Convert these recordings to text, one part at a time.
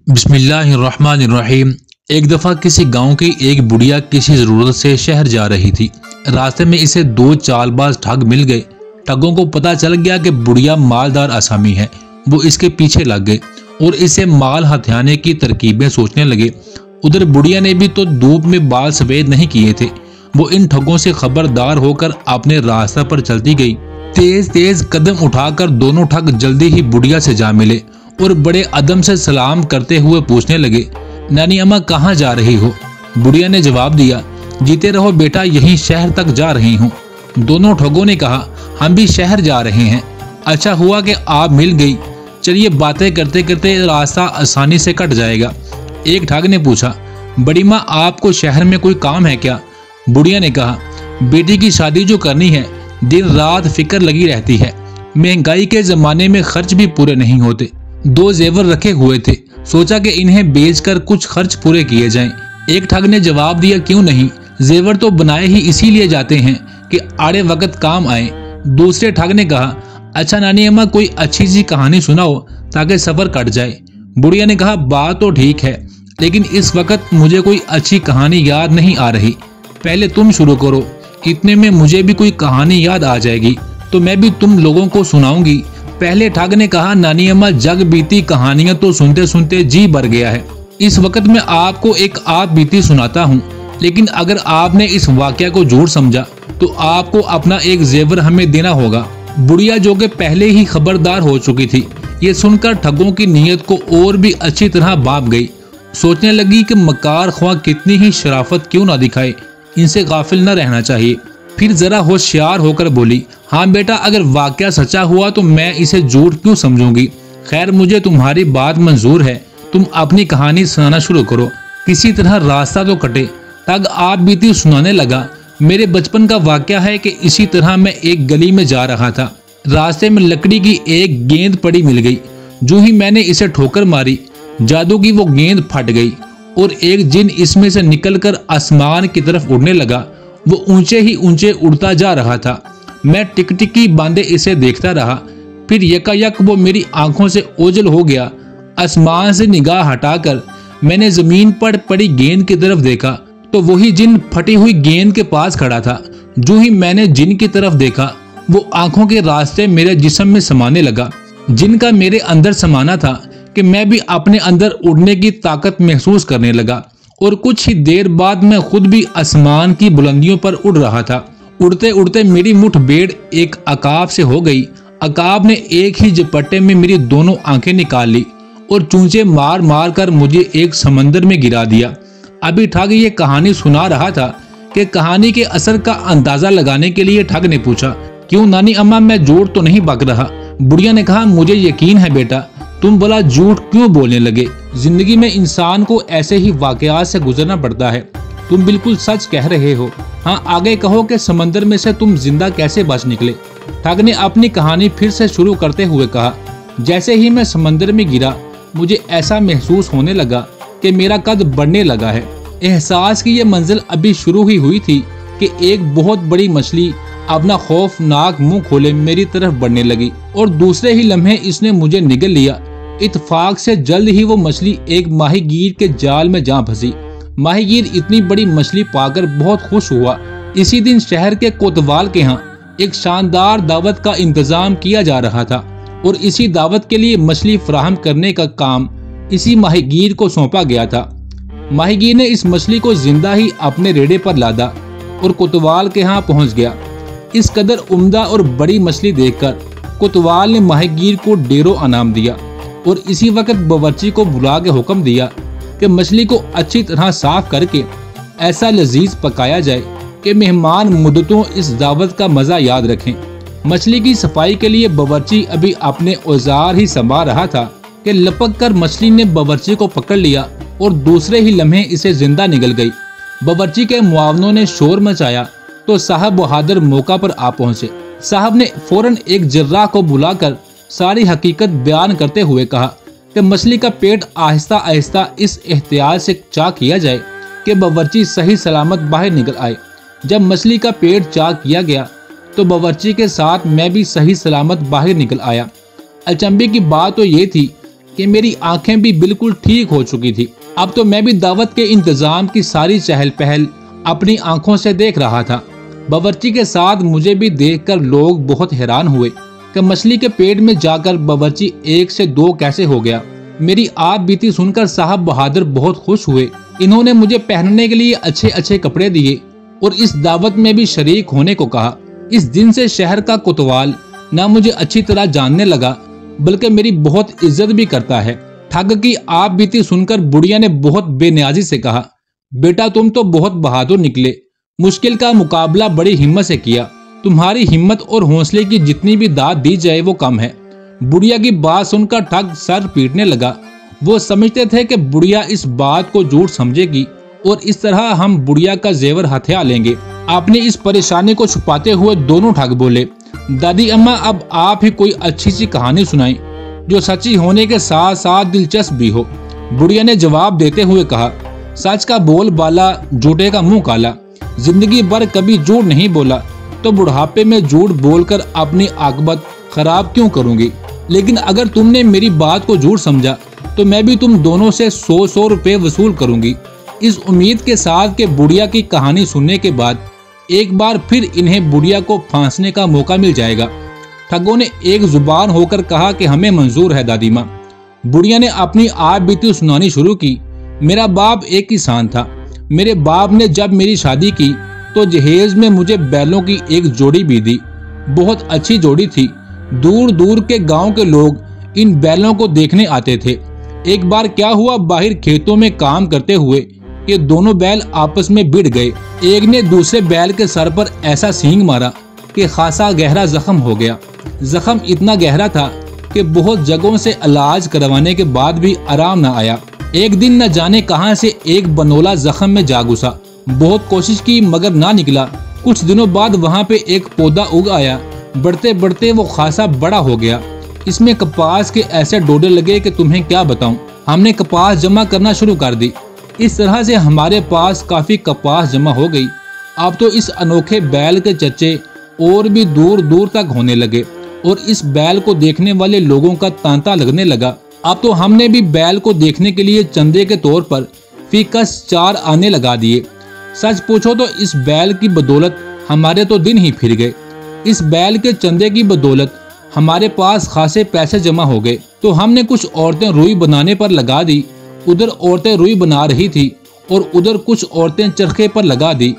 बिस्मिल्लाहिर्रहमानिर्रहीम। एक दफ़ा किसी गांव की एक बुढ़िया किसी ज़रूरत से शहर जा रही थी। रास्ते में इसे दो चालबाज ठग मिल गए। ठगों को पता चल गया कि बुढ़िया मालदार आसामी है। वो इसके पीछे लग गए और इसे माल हथियाने की तरकीबें सोचने लगे। उधर बुढ़िया ने भी तो धूप में बाल सफेद नहीं किए थे। वो इन ठगों से खबरदार होकर अपने रास्ते पर चलती गई। तेज तेज कदम उठाकर दोनों ठग जल्दी ही बुढ़िया से जा मिले और बड़े अदम से सलाम करते हुए पूछने लगे, नानी अम्मा कहाँ जा रही हो? बुढ़िया ने जवाब दिया, जीते रहो बेटा, यहीं शहर तक जा रही हूँ। दोनों ठगों ने कहा, हम भी शहर जा रहे हैं। अच्छा हुआ कि आप मिल गई, चलिए बातें करते करते रास्ता आसानी से कट जाएगा। एक ठग ने पूछा, बड़ी माँ आपको शहर में कोई काम है क्या? बुढ़िया ने कहा, बेटी की शादी जो करनी है, दिन रात फिक्र लगी रहती है। महंगाई के जमाने में खर्च भी पूरे नहीं होते। दो जेवर रखे हुए थे, सोचा कि इन्हें बेचकर कुछ खर्च पूरे किए जाएं। एक ठग ने जवाब दिया, क्यों नहीं, जेवर तो बनाए ही इसीलिए जाते हैं कि आड़े वक्त काम आए। दूसरे ठग ने कहा, अच्छा नानी अम्मा कोई अच्छी सी कहानी सुनाओ ताकि सफर कट जाए। बुढ़िया ने कहा, बात तो ठीक है, लेकिन इस वक्त मुझे कोई अच्छी कहानी याद नहीं आ रही। पहले तुम शुरू करो, इतने में मुझे भी कोई कहानी याद आ जाएगी तो मैं भी तुम लोगों को सुनाऊंगी। पहले ठग ने कहा, नानी अम्मा जग बीती कहानियां तो सुनते सुनते जी भर गया है। इस वक्त मैं आपको एक आप बीती सुनाता हूँ, लेकिन अगर आपने इस वाकया को झूठ समझा तो आपको अपना एक जेवर हमें देना होगा। बुढ़िया जो कि पहले ही खबरदार हो चुकी थी, ये सुनकर ठगों की नीयत को और भी अच्छी तरह भाप गई। सोचने लगी कि मकार ख्वाह कितनी ही शराफत क्यों ना दिखाए, इनसे गाफिल न रहना चाहिए। फिर जरा होशियार होकर बोली, हाँ बेटा, अगर वाकया सच्चा हुआ तो मैं इसे झूठ क्यों समझूंगी। खैर मुझे तुम्हारी बात मंजूर है, तुम अपनी कहानी सुनाना शुरू करो। किसी तरह रास्ता तो कटे। ठग आप बीती सुनाने लगा, मेरे बचपन का वाकया है कि इसी तरह मैं एक गली में जा रहा था। रास्ते में लकड़ी की एक गेंद पड़ी मिल गई। जो ही मैंने इसे ठोकर मारी, जादू की वो गेंद फट गई और एक जिन इसमें से निकलकर आसमान की तरफ उड़ने लगा। वो ऊंचे ही ऊंचे उड़ता जा रहा था। मैं टिकटिकी बांधे इसे देखता रहा। फिर यकायक वो मेरी आंखों से ओझल हो गया। आसमान से निगाह हटाकर मैंने जमीन पर पड़ी गेंद की तरफ देखा तो वही जिन फटी हुई गेंद के पास खड़ा था। जो ही मैंने जिन की तरफ देखा, वो आंखों के रास्ते मेरे जिस्म में समाने लगा। जिन का मेरे अंदर समाना था कि मैं भी अपने अंदर उड़ने की ताकत महसूस करने लगा और कुछ ही देर बाद मैं खुद भी आसमान की बुलंदियों पर उड़ रहा था। उड़ते उड़ते मेरी मुठभेड़ एक अकाब से हो गई। अकाब ने एक ही झपट्टे में मेरी दोनों आंखें निकाल ली और चूंचे मार मार कर मुझे एक समंदर में गिरा दिया। अभी ठग ये कहानी सुना रहा था कि कहानी के असर का अंदाजा लगाने के लिए ठग ने पूछा, क्यों नानी अम्मा, मैं झूठ तो नहीं बक रहा? बुढ़िया ने कहा, मुझे यकीन है बेटा, तुम भला झूठ क्यों बोलने लगे? जिंदगी में इंसान को ऐसे ही वाकयात से गुजरना पड़ता है। तुम बिल्कुल सच कह रहे हो। हाँ, आगे कहो कि समंदर में से तुम जिंदा कैसे बच निकले? ठग ने अपनी कहानी फिर से शुरू करते हुए कहा, जैसे ही मैं समंदर में गिरा, मुझे ऐसा महसूस होने लगा कि मेरा कद बढ़ने लगा है। एहसास की ये मंजिल अभी शुरू ही हुई थी कि एक बहुत बड़ी मछली अपना खौफनाक मुंह खोले मेरी तरफ बढ़ने लगी और दूसरे ही लम्हे इसने मुझे निगल लिया। इत्तेफाक से जल्द ही वो मछली एक माहीगीर के जाल में जा फंसी। माहीगीर इतनी बड़ी मछली पाकर बहुत खुश हुआ। इसी दिन शहर के कोतवाल के यहाँ एक शानदार दावत का इंतजाम किया जा रहा था और इसी दावत के लिए मछली फराहम करने का काम इसी माहीगीर को सौंपा गया था। माहीगीर ने इस मछली को जिंदा ही अपने रेड़े पर लादा और कोतवाल के यहाँ पहुँच गया। इस कदर उम्दा और बड़ी मछली देखकर कोतवाल ने माहीगीर को डेरो इनाम दिया और इसी वक्त बावर्ची को बुला के हुक्म दिया कि मछली को अच्छी तरह साफ करके ऐसा लजीज पकाया जाए कि मेहमान मुद्दतों इस दावत का मजा याद रखें। मछली की सफाई के लिए बावर्ची अभी अपने औजार ही संभाल रहा था कि लपक कर मछली ने बावर्ची को पकड़ लिया और दूसरे ही लम्हे इसे जिंदा निगल गई। बावर्ची के मुआवनों ने शोर मचाया तो साहब बहादुर मौका पर आ पहुंचे। साहब ने फौरन एक जर्राह को बुलाकर सारी हकीकत बयान करते हुए कहा कि मछली का पेट आहिस्ता आहिस्ता इस एहतियात से चाक किया जाए कि बावर्ची सही सलामत बाहर निकल आए। जब मछली का पेट चाक किया गया तो बावर्ची के साथ मैं भी सही सलामत बाहर निकल आया। अचंभे की बात तो ये थी کہ میری آنکھیں بھی بالکل ٹھیک ہو چکی تھی۔ اب تو میں بھی دعوت کے انتظام کی ساری چہل پہل اپنی آنکھوں سے دیکھ رہا تھا۔ باورچی کے ساتھ مجھے بھی دیکھ کر لوگ بہت حیران ہوئے کہ مچھلی کے پیٹ میں جا کر باورچی 1 سے 2 کیسے ہو گیا۔ میری آپ بیتی سن کر صاحب بہادر بہت خوش ہوئے۔ انہوں نے مجھے پہننے کے لیے اچھے اچھے کپڑے دیے اور اس دعوت میں بھی شریک ہونے کو کہا۔ اس دن سے شہر کا کوتوال نہ مجھے اچھی طرح جاننے لگا بلکہ میری بہت عزت بھی کرتا ہے۔ ٹھگ کی آپ بیتی سن کر بڑھیا نے بہت بے نیازی سے کہا، بیٹا تم تو بہت بہادر نکلے، مشکل کا مقابلہ بڑی ہمت سے کیا۔ تمہاری ہمت اور حوصلے کی جتنی بھی داد دی جائے وہ کم ہے۔ بڑھیا کی بات سن کر ٹھگ سر پیٹنے لگا۔ وہ سمجھتے تھے کہ بڑھیا اس بات کو جھوٹ سمجھے گی اور اس طرح ہم بڑھیا کا زیور ہتھیا لیں گے۔ اپنی اس پریشانی کو چھپاتے ہوئے دونوں ٹھگ بولے، دادی اماں اب آپ ہی کوئی اچھی سی کہانی سنائیں جو سچی ہونے کے ساتھ ساتھ دلچسپ بھی ہو۔ بڑھیا نے جواب دیتے ہوئے کہا، سچ کا بول بالا جھوٹے کا منہ کالا۔ زندگی بھر کبھی جھوٹ نہیں بولا تو بڑھاپے میں جھوٹ بول کر اپنی عاقبت خراب کیوں کروں گی؟ لیکن اگر تم نے میری بات کو جھوٹ سمجھا تو میں بھی تم دونوں سے 100 روپے وصول کروں گی۔ اس امید کے ساتھ کہ بڑھیا کی کہانی سننے کے بعد ایک بار پھر انہیں بڑھیا کو پھانسنے کا موقع مل جائے گا، ٹھگوں نے ایک زبان ہو کر کہا کہ ہمیں منظور ہے دادی ماں۔ بڑھیا نے اپنی آپ بیتی سنانی شروع کی۔ میرا باپ ایک کسان تھا۔ میرے باپ نے جب میری شادی کی تو جہیز میں مجھے بیلوں کی ایک جوڑی بھی دی۔ بہت اچھی جوڑی تھی۔ دور دور کے گاؤں کے لوگ ان بیلوں کو دیکھنے آتے تھے۔ ایک بار کیا ہوا، باہر کھیتوں میں کام کرتے ہوئے یہ دونوں بیل آپس میں بھڑ گئے۔ ایک نے دوسرے بیل کے سر پر ایسا سینگ مارا کہ خاصا گہرا زخم ہو گیا۔ زخم اتنا گہرا تھا کہ بہت جگہوں سے علاج کروانے کے بعد بھی آرام نہ آیا۔ ایک دن نہ جانے کہاں سے ایک بنولا زخم میں جا گھسا۔ بہت کوشش کی مگر نہ نکلا۔ کچھ دنوں بعد وہاں پہ ایک پودا اگ آیا۔ بڑھتے بڑھتے وہ خاصا بڑا ہو گیا۔ اس میں کپاس کے ایسے ڈوڈے لگے کہ تمہیں کیا بتاؤں۔ ہم نے کپاس جمع کرنا شروع کر دی۔ اس طرح سے ہمارے پاس کافی کپاس جمع ہو گئی۔ اب تو اس انوکھے بیل کے چرچے اور بھی دور دور تک ہونے لگے اور اس بیل کو دیکھنے والے لوگوں کا تانتا لگنے لگا۔ اب تو ہم نے بھی بیل کو دیکھنے کے لیے چندے کے طور پر فی کس 4 آنے لگا دیے۔ سچ پوچھو تو اس بیل کی بدولت ہمارے تو دن ہی پھر گئے۔ اس بیل کے چندے کی بدولت ہمارے پاس خاصے پیسے جمع ہو گئے تو ہم نے کچھ عورتیں روئی بنانے پر لگا دی۔ ادھر عورتیں روئی بنا رہی تھی اور ادھر کچھ عورتیں چرخے پر لگا دی۔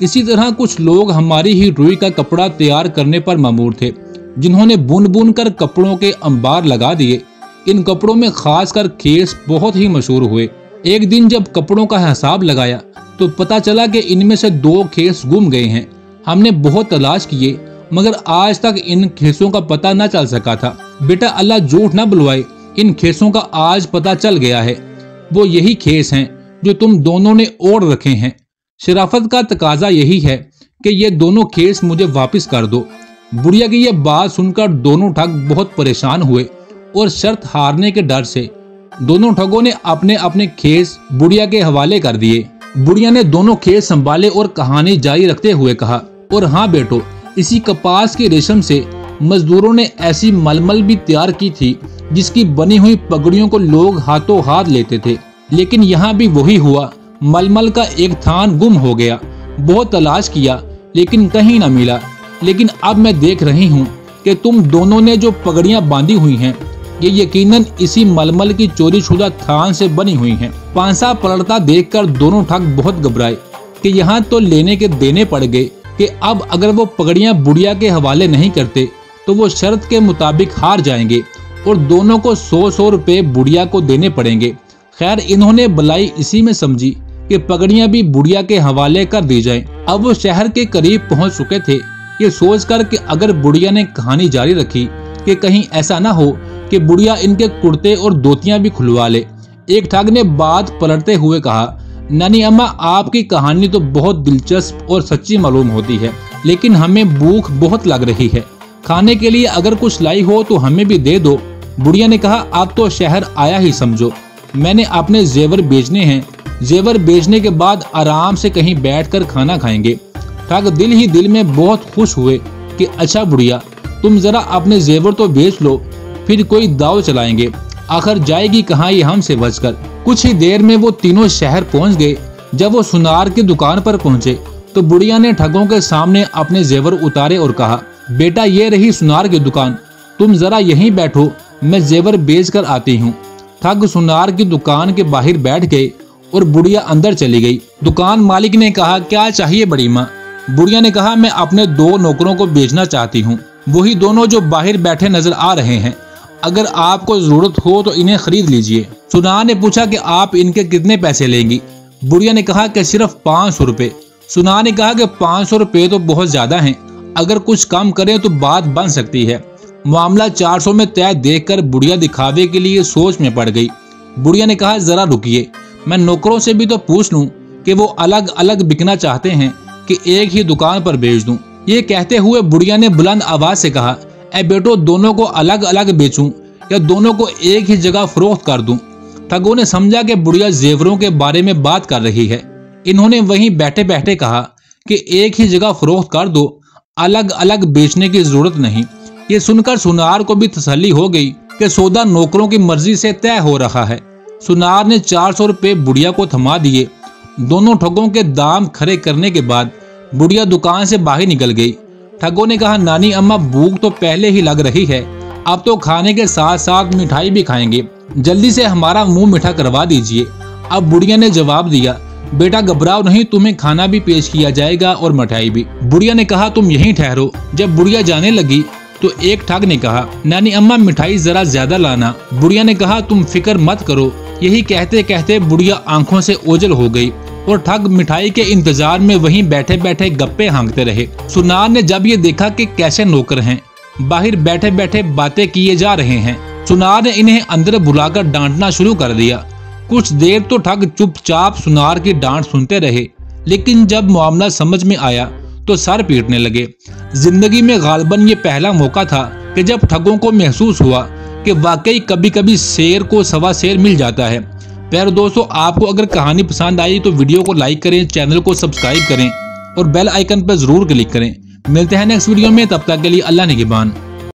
اسی طرح کچھ لوگ ہماری ہی روئی کا کپڑا تیار کرنے پر مامور تھے، جنہوں نے بن بن کر کپڑوں کے انبار لگا دیے۔ ان کپڑوں میں خاص کر کھیس بہت ہی مشہور ہوئے۔ ایک دن جب کپڑوں کا حساب لگایا تو پتا چلا کہ ان میں سے 2 کھیس گم گئے ہیں۔ ہم نے بہت تلاش کیے مگر آج تک ان کھیسوں کا پتہ نہ چل سکا تھا۔ بیٹا اللہ جھوٹ نہ بلوائے، ان کھیسوں کا آج پتہ چل گیا ہے۔ وہ یہی کھیس ہیں جو تم دونوں نے اوڑھ رکھے ہیں۔ شرافت کا تقاضا یہی ہے کہ یہ دونوں کھیس مجھے واپس کر دو۔ بڑھیا کی یہ بات سن کر دونوں ٹھگ بہت پریشان ہوئے اور شرط ہارنے کے ڈر سے دونوں ٹھگوں نے اپنے اپنے کھیس بڑھیا کے حوالے کر دیے۔ بڑھیا نے دونوں کھیس سنبھالے اور کہانی جاری رکھتے ہوئے کہا، اور ہاں بیٹو، اسی کپاس کے ریشم سے مزدوروں نے ایسی ململ بھی تیار کی تھی جس کی بنی ہوئی پگڑیوں کو لوگ ہاتھوں ہاتھ لیتے تھے۔ لیکن یہاں بھی وہی ہوا، ململ کا ایک تھان گم ہو گیا۔ بہت تلاش کیا لیکن کہیں نہ ملا۔ لیکن اب میں دیکھ رہی ہوں کہ تم دونوں نے جو پگڑیاں باندھی ہوئی ہیں یہ یقیناً اسی ململ کی چوری شدہ تھان سے بنی ہوئی ہیں۔ پانسا پلٹتا دیکھ کر دونوں ٹھگ بہت گھبرائے کہ یہاں تو لینے کے دینے پڑ گئے کہ اب اگر وہ پگڑیاں بڑھیا کے حوالے نہیں کرتے تو وہ شرط کے مطابق ہار جائیں گے اور دونوں کو 100 روپے بڑھیا کو دینے پڑیں گے۔ خیر انہوں نے بلائی اسی میں سمجھی کہ پگڑیاں بھی بڑھیا کے حوالے کر دی جائیں۔ اب وہ شہر کے قریب پہنچ چکے تھے، یہ سوچ کر کہ اگر بڑھیا نے کہانی جاری رکھی کہ کہیں ایسا نہ ہو کہ بڑھیا ان کے کرتے اور دھوتیاں بھی کھلوا لے۔ ایک ٹھگ نے بات پلٹتے ہوئے کہا، نانی اماں آپ کی کہانی تو بہت دلچسپ اور سچی معلوم ہوتی ہے، لیکن ہمیں بھوک بہت لگ رہی ہے، کھانے کے لیے اگر کچھ لائی ہو تو ہمیں بھی دے دو۔ بڑھیا نے کہا، آپ تو شہر آیا ہی سمجھو، میں نے اپنے زیور بیچنے ہیں، زیور بیچنے کے بعد آرام سے کہیں بیٹھ کر کھانا کھائیں گے۔ ٹھگ دل ہی دل میں بہت خوش ہوئے کہ اچھا بڑھیا، تم ذرا اپنے زیور تو بیچ لو، پھر کوئی داؤ چلائیں گے۔ आखिर जाएगी कहाँ ये हमसे बचकर। कुछ ही देर में वो तीनों शहर पहुंच गए। जब वो सुनार की दुकान पर पहुंचे तो बुढ़िया ने ठगों के सामने अपने जेवर उतारे और कहा, बेटा ये रही सुनार की दुकान, तुम जरा यहीं बैठो, मैं जेवर बेच कर आती हूँ। ठग सुनार की दुकान के बाहर बैठ गए और बुढ़िया अंदर चली गई। दुकान मालिक ने कहा, क्या चाहिए बड़ी माँ? बुढ़िया ने कहा, मैं अपने 2 नौकरों को बेचना चाहती हूँ, वही दोनों जो बाहर बैठे नजर आ रहे हैं। अगर आपको जरूरत हो तो इन्हें खरीद लीजिए। सुनार ने पूछा कि आप इनके कितने पैसे लेंगी? बुढ़िया ने कहा कि सिर्फ 500 रुपए। सुनार ने कहा कि 500 रुपए तो बहुत ज्यादा हैं, अगर कुछ कम करें तो बात बन सकती है। मामला 400 में तय देखकर बुढ़िया दिखावे के लिए सोच में पड़ गई। बुढ़िया ने कहा, जरा रुकिए, मैं नौकरों से भी तो पूछ लूं कि वो अलग अलग बिकना चाहते हैं कि एक ही दुकान पर बेच दूं। ये कहते हुए बुढ़िया ने बुलंद आवाज से कहा, ए बेटो, दोनों को अलग अलग बेचूं या दोनों को एक ही जगह फरोख्त कर दूं? ठगों ने समझा कि बुढ़िया जेवरों के बारे में बात कर रही है। इन्होंने वहीं बैठे बैठे कहा कि एक ही जगह फरोख्त कर दो, अलग अलग बेचने की जरूरत नहीं। ये सुनकर सुनार को भी तसल्ली हो गई कि सौदा नौकरों की मर्जी से तय हो रहा है। सुनार ने 400 रुपए बुढ़िया को थमा दिए। दोनों ठगों के दाम खड़े करने के बाद बुढ़िया दुकान से बाहर निकल गई। ठगों ने कहा, नानी अम्मा, भूख तो पहले ही लग रही है, अब तो खाने के साथ साथ मिठाई भी खाएंगे, जल्दी से हमारा मुंह मीठा करवा दीजिए। अब बुढ़िया ने जवाब दिया, बेटा घबराओ नहीं, तुम्हें खाना भी पेश किया जाएगा और मिठाई भी। बुढ़िया ने कहा, तुम यहीं ठहरो। जब बुढ़िया जाने लगी तो एक ठग ने कहा, नानी अम्मा, मिठाई जरा ज्यादा लाना। बुढ़िया ने कहा, तुम फिक्र मत करो। यही कहते कहते बुढ़िया आंखों से ओझल हो गई और ठग मिठाई के इंतजार में वहीं बैठे बैठे गप्पे हाँकते रहे। सुनार ने जब ये देखा कि कैसे नौकर हैं, बाहर बैठे बैठे बातें किए जा रहे हैं, सुनार ने इन्हें अंदर बुलाकर डांटना शुरू कर दिया। कुछ देर तो ठग चुपचाप सुनार की डांट सुनते रहे, लेकिन जब मामला समझ में आया तो सर पीटने लगे। जिंदगी में गालिबन ये पहला मौका था कि जब ठगों को महसूस हुआ कि वाकई कभी कभी शेर को सवा शेर मिल जाता है। प्यारे दोस्तों, आपको अगर कहानी पसंद आई तो वीडियो को लाइक करें, चैनल को सब्सक्राइब करें और बेल आइकन पर जरूर क्लिक करें। मिलते हैं नेक्स्ट वीडियो में, तब तक के लिए अल्लाह निगहबान।